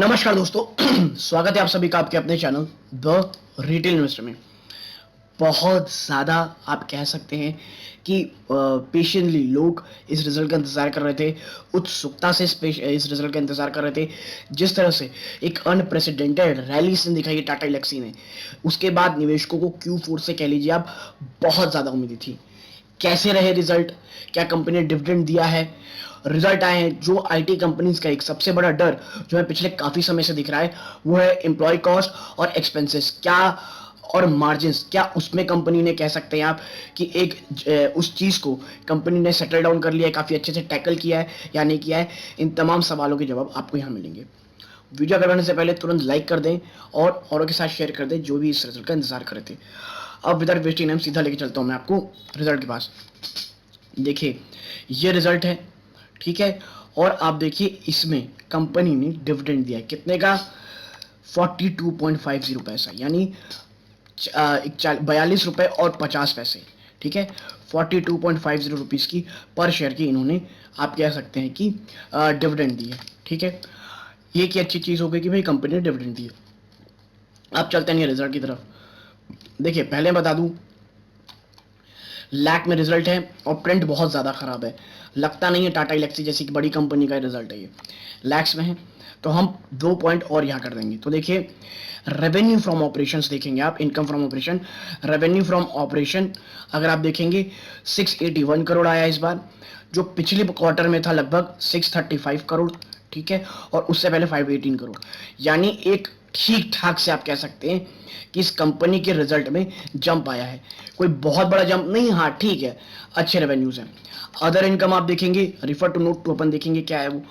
नमस्कार दोस्तों स्वागत है आप सभी का आपके अपने चैनल द रिटेल इन्वेस्टर में। बहुत ज़्यादा आप कह सकते हैं कि पेशेंटली लोग इस रिजल्ट का इंतज़ार कर रहे थे, उत्सुकता से इस रिजल्ट का इंतज़ार कर रहे थे। जिस तरह से एक अनप्रेसिडेंटेड रैली से दिखाई है टाटा एल्क्सी ने, उसके बाद निवेशकों को Q4 से कह लीजिए आप बहुत ज़्यादा उम्मीद थी। कैसे रहे रिजल्ट, क्या कंपनी ने डिविडेंड दिया है, रिजल्ट आए हैं। जो आईटी कंपनीज का एक सबसे बड़ा डर जो है पिछले काफी समय से दिख रहा है वो है एम्प्लॉय कॉस्ट और एक्सपेंसेस क्या और मार्जिन्स, क्या उसमें कंपनी ने कह सकते हैं आप कि एक उस चीज को कंपनी ने सेटल डाउन कर लिया है, काफी अच्छे से टैकल किया है या नहीं किया है। इन तमाम सवालों के जवाब आपको यहाँ मिलेंगे। वीडियो आगे बढ़ने से पहले तुरंत लाइक कर दें और औरों के साथ शेयर कर दें जो भी इस रिजल्ट का इंतजार कर रहे थे। अब विदाउट वेस्टिंग टाइम सीधा लेके चलता हूँ मैं आपको रिजल्ट के पास। देखिए ये रिजल्ट है, ठीक है। और आप देखिए इसमें कंपनी ने डिविडेंड दिया है कितने का, 42.50 पैसा, यानी 42 रुपए और 50 पैसे, ठीक है। 42.50 रुपीज़ की पर शेयर की इन्होंने आप कह सकते हैं कि डिविडेंड दी है, ठीक है। ये की अच्छी चीज़ हो गई कि भाई कंपनी ने डिविडेंड दी है। अब चलते हैं रिजल्ट की तरफ। देखिए पहले बता दूं लैक में रिजल्ट है और प्रिंट बहुत ज़्यादा ख़राब है, लगता नहीं है टाटा एल्क्सी जैसी कि बड़ी कंपनी का रिजल्ट है। ये लैक्स में है तो हम 2 पॉइंट और यहाँ कर देंगे। तो देखिए रेवेन्यू फ्रॉम ऑपरेशंस देखेंगे आप, income from operation, revenue from operation अगर आप देखेंगे 681 करोड़ आया इस बार, जो पिछले क्वार्टर में था लगभग 635 करोड़, ठीक है। और उससे पहले 518 करोड़, यानी एक ठीक ठाक से आप कह सकते हैं कि इस कंपनी के रिजल्ट में जंप आया है। कोई बहुत बड़ा जंप नहीं, हाँ ठीक है, अच्छे रेवेन्यूज हैं। अदर इनकम आप देखेंगे, रिफर टू नोट 2 अपन देखेंगे क्या है वो,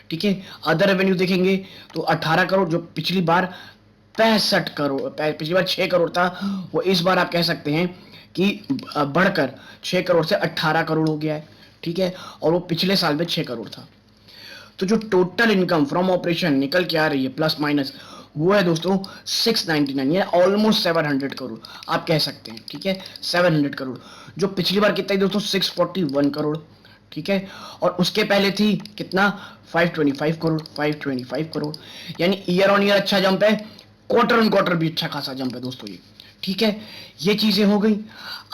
ठीक है। अदर रेवेन्यू देखेंगे तो 18 करोड़, जो पिछली बार 65 करोड़, पिछली बार 6 करोड़ था, वो इस बार आप कह सकते हैं कि बढ़कर 6 करोड़ से 18 करोड़ हो गया है, ठीक है। और वो पिछले साल में 6 करोड़ था। तो जो टोटल इनकम फ्रॉम ऑपरेशन निकल के आ रही है प्लस माइनस, वो है दोस्तों 699, या ऑलमोस्ट 700 करोड़ आप कह सकते हैं, ठीक है। 700 करोड़, जो पिछली बार कितना है दोस्तों 641 करोड़, ठीक है। और उसके पहले थी कितना 525 करोड़, 525 करोड़, यानी ईयर ऑन ईयर अच्छा जंप है, क्वार्टर ऑन क्वार्टर भी अच्छा खासा जंप है दोस्तों ये, ठीक है। ये चीजें हो गई।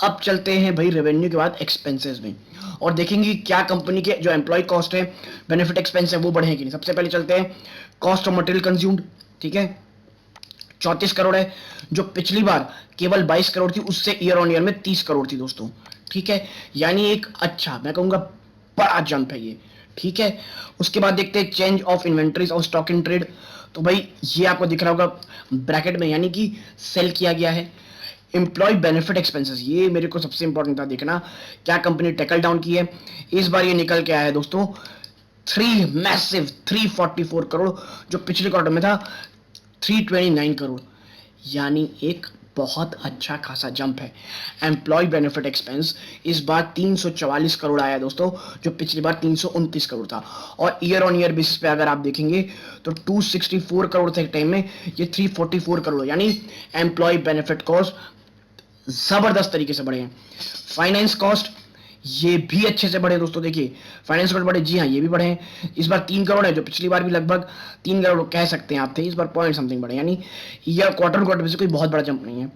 अब चलते हैं भाई रेवेन्यू के बाद एक्सपेंसेस में और देखेंगे क्या कंपनी के जो एम्प्लॉय कॉस्ट है, बेनिफिट एक्सपेंस है, वो बढ़े कि नहीं। सबसे पहले चलते हैं कॉस्ट ऑफ मटेरियल कंज्यूम्ड, ठीक है, 34 करोड़ है, जो पिछली बार केवल 22 करोड़ थी, उससे ईयर ऑन ईयर में 30 करोड़ थी दोस्तों, ठीक है। यानी एक अच्छा मैं कहूंगा बड़ा जंप है ये, ठीक है। उसके बाद देखते हैं चेंज ऑफ इन्वेंट्रीज और स्टॉक इन ट्रेड। तो भाई ये आपको दिख रहा होगा ब्रैकेट में, यानी कि सेल किया गया है। एम्प्लॉय बेनिफिट एक्सपेंसेस, ये मेरे को सबसे इंपॉर्टेंट था देखना, क्या कंपनी टैकल डाउन की है। इस बार ये निकल के आया है दोस्तों 344 करोड़, जो पिछले क्वार्टर में था 329 करोड़, यानी एक बहुत अच्छा खासा जंप है। एम्प्लॉय बेनिफिट एक्सपेंस इस बार 344 करोड़ आया दोस्तों, जो पिछली बार 329 करोड़ था। और ईयर ऑन ईयर बेसिस पे अगर आप देखेंगे तो 264 करोड़ थे एक टाइम में, ये 344 करोड़, यानी एम्प्लॉय बेनिफिट कॉस्ट जबरदस्त तरीके से बढ़े हैं। फाइनेंस कॉस्ट ये भी अच्छे से बढ़े दोस्तों। देखिए फाइनेंस कॉस्ट बढ़े, जी हाँ ये भी बढ़े हैं। इस बार 3 करोड़ है, जो पिछली बार भी लगभग 3 करोड़ कह सकते हैं आप थे, इस बार पॉइंट समथिंग बढ़े, यानी यह क्वार्टर क्वार्टर से कोई बहुत बड़ा जंप नहीं है।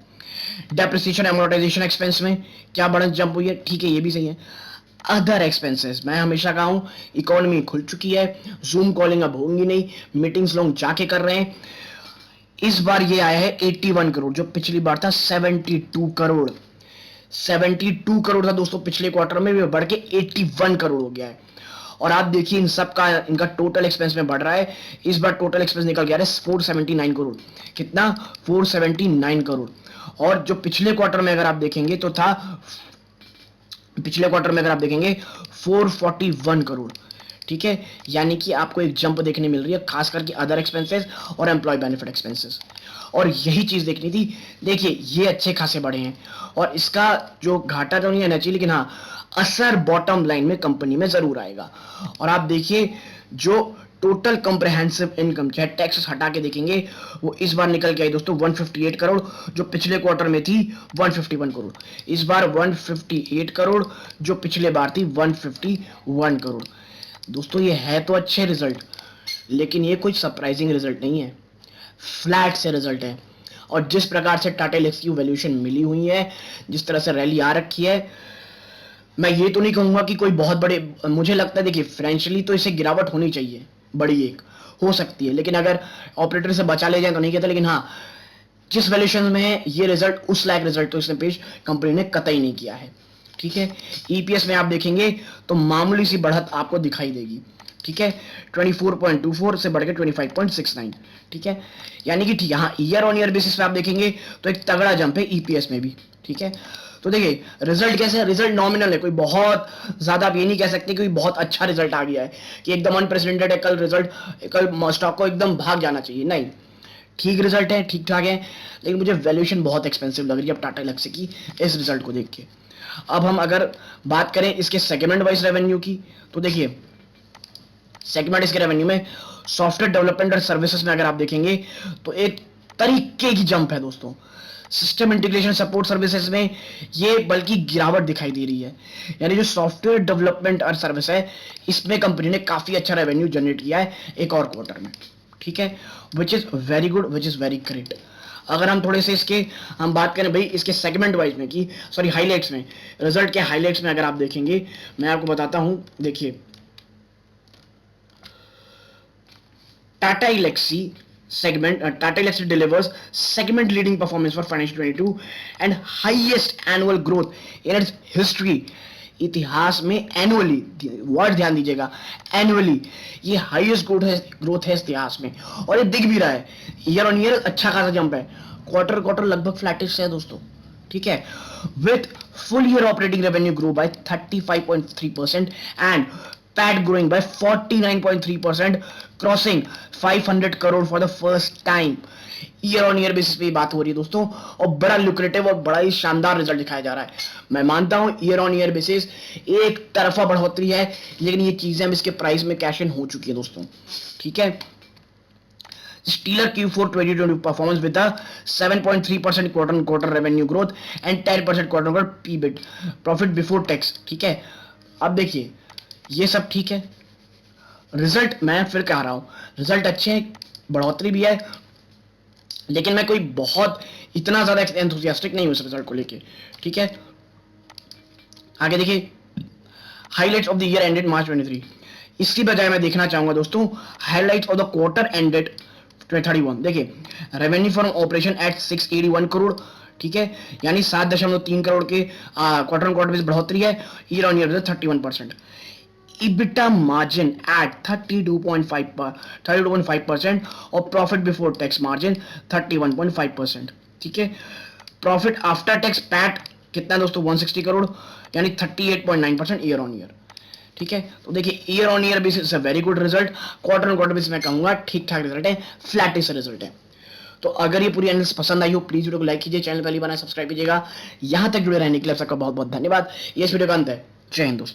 डेप्रिसिएशन एमोर्टाइजेशन एक्सपेंस में क्या बड़ा जंप हुई है, ठीक है ये भी सही है। अदर एक्सपेंसेस, मैं हमेशा कहा हूं इकोनॉमी खुल चुकी है, जूम कॉलिंग अब होंगी नहीं, मीटिंग्स लोग जाके कर रहे हैं। इस बार ये आया है 81 करोड़, जो पिछली बार था 72 करोड़। 72 करोड़ था दोस्तों पिछले क्वार्टर में, भी बढ़ के 81 करोड़ हो गया है। और आप देखिए इन सब का इनका टोटल एक्सपेंस में बढ़ रहा है। इस बार टोटल एक्सपेंस निकल गया है 479 करोड़, कितना 479 करोड़। और जो पिछले क्वार्टर में अगर आप देखेंगे तो था, पिछले क्वार्टर में अगर आप देखेंगे 441 करोड़, ठीक है। यानी कि आपको एक जंप देखने मिल रही है, खास करके अदर एक्सपेंसेस और एम्प्लॉय बेनिफिट एक्सपेंसेस। और यही चीज देखनी थी। देखिए ये अच्छे खासे बढ़े हैं और इसका जो घाटा तो नहीं आना चाहिए, लेकिन हाँ असर बॉटम लाइन में कंपनी में जरूर आएगा। और आप देखिए जो टोटल कॉम्प्रिहेंसिव इनकम चाहे टैक्स हटा के देखेंगे, वो इस बार निकल के आई दोस्तों 158 करोड़, जो पिछले क्वार्टर में थी 151 करोड़। इस बार 158 करोड़, जो पिछले बार थी 151 करोड़। दोस्तों ये है तो अच्छे रिजल्ट, लेकिन ये कोई सरप्राइजिंग रिजल्ट नहीं है, फ्लैट से रिजल्ट है। और जिस प्रकार से टाटा एल्क्सी की वैल्यूएशन मिली हुई है, जिस तरह से रैली आ रखी है, मैं ये तो नहीं कहूंगा कि कोई बहुत बड़े, मुझे लगता है देखिए फाइनेंशियली तो इसे गिरावट होनी चाहिए, बड़ी एक हो सकती है, लेकिन अगर ऑपरेटर से बचा ले जाए तो नहीं कहता, लेकिन हाँ जिस वैल्यूएशन में है ये रिजल्ट उस लायक रिजल्ट तो इसने पेश कंपनी ने कतई नहीं किया है। ठीक है, ईपीएस में आप देखेंगे तो मामूली सी बढ़त आपको दिखाई देगी। ठीक है, 24.24 से बढ़ के 25.69। ठीक है, यानी कि ठीक है, हाँ ईयर ऑन ईयर बेसिस पे आप देखेंगे तो एक तगड़ा जंप है ईपीएस में भी। ठीक है, तो देखिए रिजल्ट कैसे है, रिजल्ट नॉमिनल है, कोई बहुत ज्यादा आप ये नहीं कह सकते कि बहुत अच्छा रिजल्ट आ गया है कि एकदम अनप्रेसिडेंटेड है, कल रिजल्ट, कल स्टॉक को एकदम भाग जाना चाहिए, नहीं, ठीक रिजल्ट है, ठीक ठाक है। लेकिन मुझे वैल्यूएशन बहुत एक्सपेंसिव लग रही है अब टाटा एल्क्सी की इस रिजल्ट को देख के। अब हम अगर बात करें इसके सेगमेंट वाइज रेवेन्यू की, तो देखिए सेगमेंट इसके रेवेन्यू में सॉफ्टवेयर डेवलपमेंट और सर्विसेज में अगर आप देखेंगे तो एक तरीके की जंप है दोस्तों। सिस्टम इंटीग्रेशन सपोर्ट सर्विसेज में ये बल्कि गिरावट दिखाई दे रही है, यानी जो सॉफ्टवेयर डेवलपमेंट और सर्विस है इसमें कंपनी ने काफी अच्छा रेवेन्यू जनरेट किया है एक और क्वार्टर में। ठीक है, which is very good, which is very great. अगर हम थोड़े से इसके हम बात करें भाई इसके सेगमेंट वाइज में की सॉरी हाइलाइट्स में, रिजल्ट के हाइलाइट्स में अगर आप देखेंगे, मैं आपको बताता हूं, देखिए Tata Elxsi segment, Tata Elxsi delivers segment leading performance for financial 22 and highest annual growth in its history। इतिहास में एनुअली, वर्ड ध्यान दीजिएगा, एनुअली ये हाईएस्ट ग्रोथ है इतिहास में, और ये दिख भी रहा है, ईयर ऑन ईयर अच्छा खासा जंप है, क्वार्टर क्वार्टर लगभग फ्लैटिश है दोस्तों। ठीक है, with full year operating revenue grow by 35.3% and PAT growing by 49.3%, crossing 500 crore for the first time. Year on year basis पे बात हो रही है दोस्तों, और बड़ा लुक्रेटिव और बड़ा ही शानदार रिजल्ट दिखाया जा रहा है। मैं मानता हूं ईयर ऑन ईयर बेसिस एक तरफा बढ़ोतरी है, लेकिन ये चीजें अब इसके प्राइस में कैश इन हो चुकी है दोस्तों। ठीक है, Stellar Q4 2020 performance with a 7.3% quarter-on-quarter revenue growth and 10% quarter-on-quarter PBIT, profit before tax। ठीक है, अब देखिए ये सब ठीक है, रिजल्ट मैं फिर कह रहा हूं रिजल्ट अच्छे हैं, बढ़ोतरी भी है, लेकिन मैं कोई बहुत इतना ज्यादा एंथुसियास्टिक नहीं हूं इस रिजल्ट को लेके। ठीक है, आगे देखिए highlights of the year ended March 23, इसकी बजाय मैं देखना चाहूंगा दोस्तों highlights of the quarter ended 31। देखिए revenue from operation at 681 crore. ठीक है, यानी 7.3 करोड़ के क्वार्टर ऑन क्वार्टर बेसिस बढ़ोतरी है, year on year 31%। EBITDA margin at 32.5% और प्रॉफिट बिफोर टैक्स मार्जिन 31.5%। ठीक है, प्रॉफिट आफ्टर टैक्स पैट कितना दोस्तों 160 करोड़, यानी 38.9% ईयर ऑन ईयर। ठीक है, तो देखिए year on year basis very good result, quarter on quarter basis मैं कहूंगा ठीक ठाक रिजल्ट है, फ्लैटिश रिजल्ट है। तो अगर ये पूरी एनालिसिस पसंद आई हो प्लीज वीडियो को लाइक कीजिए, चैनल पहली बार सब्सक्राइब कीजिएगा। यहां तक जुड़े रहने के लिए सबका बहुत बहुत धन्यवाद। ये इस वीडियो का अंत है। जय हिंद दोस्तों।